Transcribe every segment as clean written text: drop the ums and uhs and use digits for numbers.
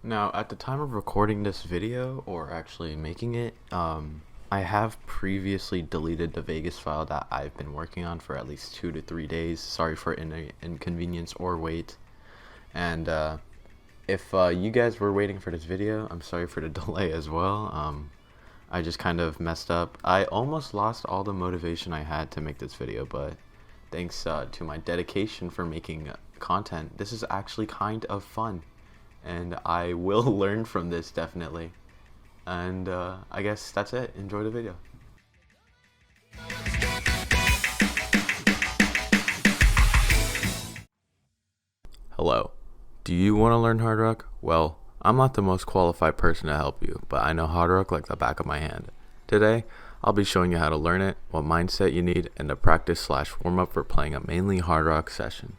Now, at the time of recording this video, or actually making it, I have previously deleted the Vegas file that I've been working on for at least 2 to 3 days. Sorry for any inconvenience or wait. And if you guys were waiting for this video, I'm sorry for the delay as well. I just kind of messed up. I almost lost all the motivation I had to make this video, but thanks to my dedication for making content, this is actually kind of fun. And I will learn from this definitely. And I guess that's it. Enjoy the video. Hello. Do you want to learn hard rock? Well, I'm not the most qualified person to help you, but I know hard rock like the back of my hand. Today, I'll be showing you how to learn it, what mindset you need, and the practice/warm up for playing a mainly hard rock session.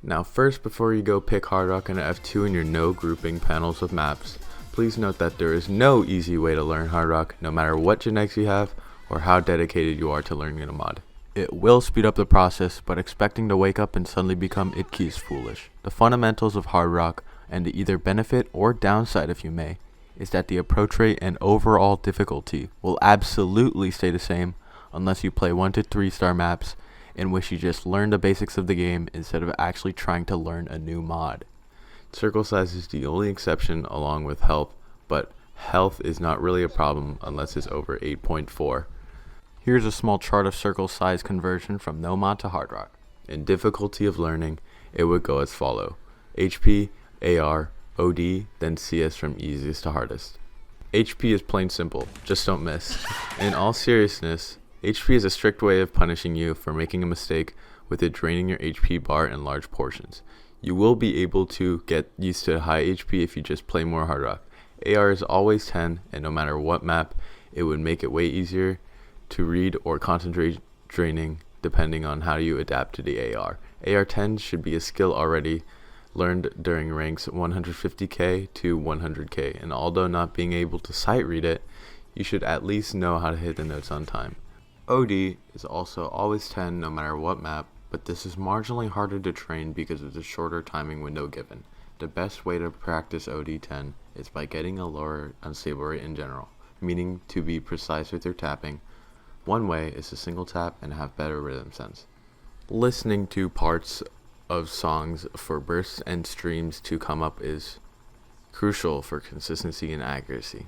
Now first, before you go pick hard rock and F2 in your no grouping panels of maps, please note that there is no easy way to learn hard rock, no matter what genetics you have or how dedicated you are to learning a mod. It will speed up the process, but expecting to wake up and suddenly become itchy is foolish. The fundamentals of hard rock, and the either benefit or downside if you may, is that the approach rate and overall difficulty will absolutely stay the same unless you play 1 to 3 star maps in which you just learn the basics of the game instead of actually trying to learn a new mod. Circle size is the only exception along with health, but health is not really a problem unless it's over 8.4. Here's a small chart of circle size conversion from no mod to hard rock. In difficulty of learning, it would go as follow: HP, AR, OD, then CS from easiest to hardest. HP is plain simple, just don't miss. In all seriousness, HP is a strict way of punishing you for making a mistake with it draining your HP bar in large portions. You will be able to get used to high HP if you just play more hard rock. AR is always 10, and no matter what map, it would make it way easier to read or concentrate draining depending on how you adapt to the AR. AR 10 should be a skill already learned during ranks 150k to 100k, and although not being able to sight read it, you should at least know how to hit the notes on time. OD is also always 10 no matter what map, but this is marginally harder to train because of the shorter timing window given. The best way to practice OD 10 is by getting a lower unstable rate in general, meaning to be precise with your tapping. One way is to single tap and have better rhythm sense. Listening to parts of songs for bursts and streams to come up is crucial for consistency and accuracy.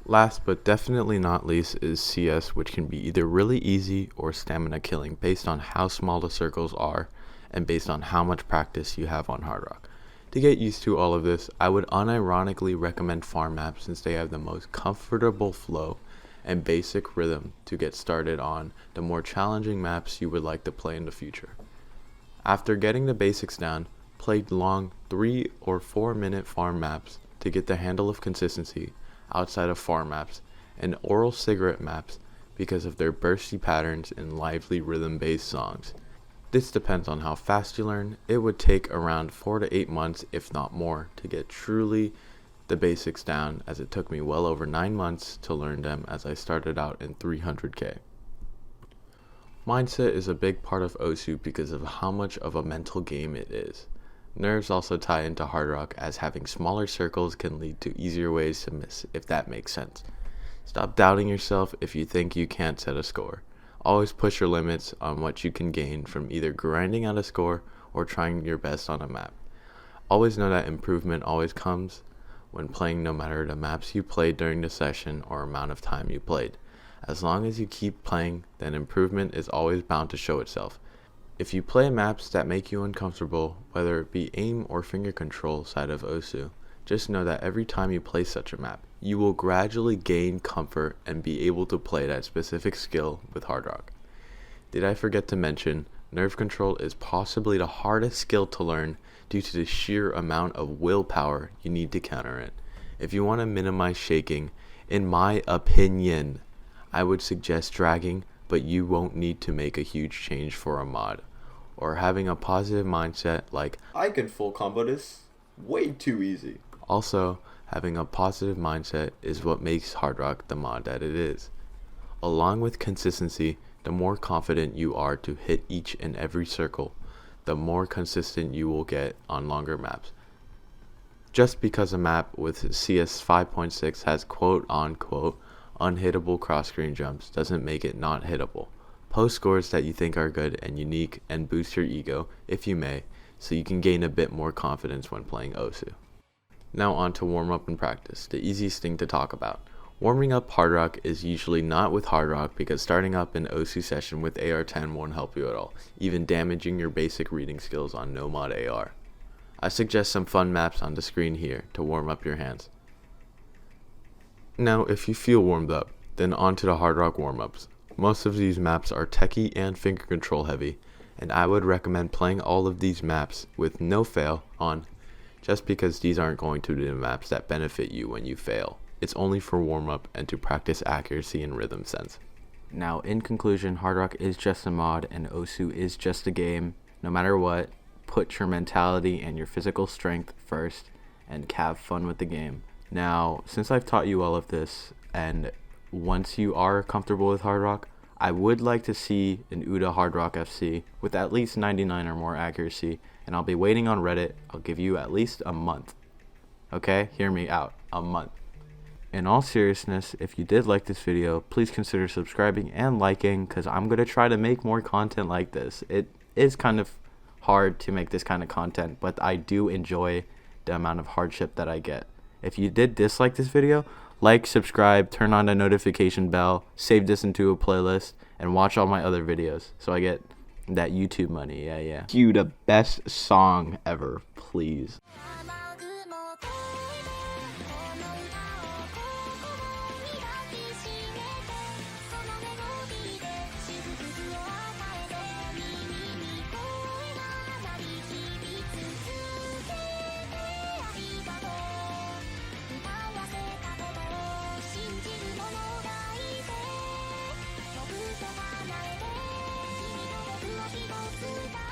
Last but definitely not least is CS, which can be either really easy or stamina killing based on how small the circles are and based on how much practice you have on hard rock. To get used to all of this, I would unironically recommend farm maps since they have the most comfortable flow and basic rhythm to get started on the more challenging maps you would like to play in the future. After getting the basics down, play long 3 or 4 minute farm maps to get the handle of consistency outside of farm maps and oral cigarette maps because of their bursty patterns and lively rhythm-based songs. This depends on how fast you learn. It would take around 4 to 8 months, if not more, to get truly the basics down, as it took me well over 9 months to learn them as I started out in 300k. Mindset is a big part of OSU because of how much of a mental game it is. Nerves also tie into hard rock, as having smaller circles can lead to easier ways to miss, if that makes sense. Stop doubting yourself if you think you can't set a score. Always push your limits on what you can gain from either grinding out a score or trying your best on a map. Always know that improvement always comes when playing, no matter the maps you played during the session or amount of time you played. As long as you keep playing, then improvement is always bound to show itself. If you play maps that make you uncomfortable, whether it be aim or finger control side of OSU, just know that every time you play such a map, you will gradually gain comfort and be able to play that specific skill with hard rock. Did I forget to mention, nerve control is possibly the hardest skill to learn due to the sheer amount of willpower you need to counter it. If you want to minimize shaking, in my opinion, I would suggest dragging, but you won't need to make a huge change for a mod. Or having a positive mindset like, I can full combo this way too easy. Also, having a positive mindset is what makes hard rock the mod that it is. Along with consistency, the more confident you are to hit each and every circle, the more consistent you will get on longer maps. Just because a map with CS 5.6 has quote-unquote unhittable cross-screen jumps doesn't make it not hittable. Post scores that you think are good and unique and boost your ego, if you may, so you can gain a bit more confidence when playing Osu. Now on to warm up and practice, the easiest thing to talk about. Warming up hard rock is usually not with hard rock because starting up an Osu session with AR-10 won't help you at all, even damaging your basic reading skills on no mod AR. I suggest some fun maps on the screen here to warm up your hands. Now if you feel warmed up, then on to the hard rock warm-ups. Most of these maps are techie and finger control heavy, and I would recommend playing all of these maps with no fail on, just because these aren't going to be the maps that benefit you when you fail. It's only for warm-up and to practice accuracy and rhythm sense. Now in conclusion, hard rock is just a mod and Osu is just a game. No matter what, put your mentality and your physical strength first and have fun with the game. Now, since I've taught you all of this, and once you are comfortable with hard rock, I would like to see an UDA hard rock FC with at least 99 or more accuracy, and I'll be waiting on Reddit. I'll give you at least a month. Okay, hear me out, a month. In all seriousness, if you did like this video, please consider subscribing and liking, because I'm going to try to make more content like this. It is kind of hard to make this kind of content, but I do enjoy the amount of hardship that I get. If you did dislike this video, like, subscribe, turn on the notification bell, save this into a playlist, and watch all my other videos so I get that YouTube money. Yeah. Cue the best song ever, please.「君の僕を希望する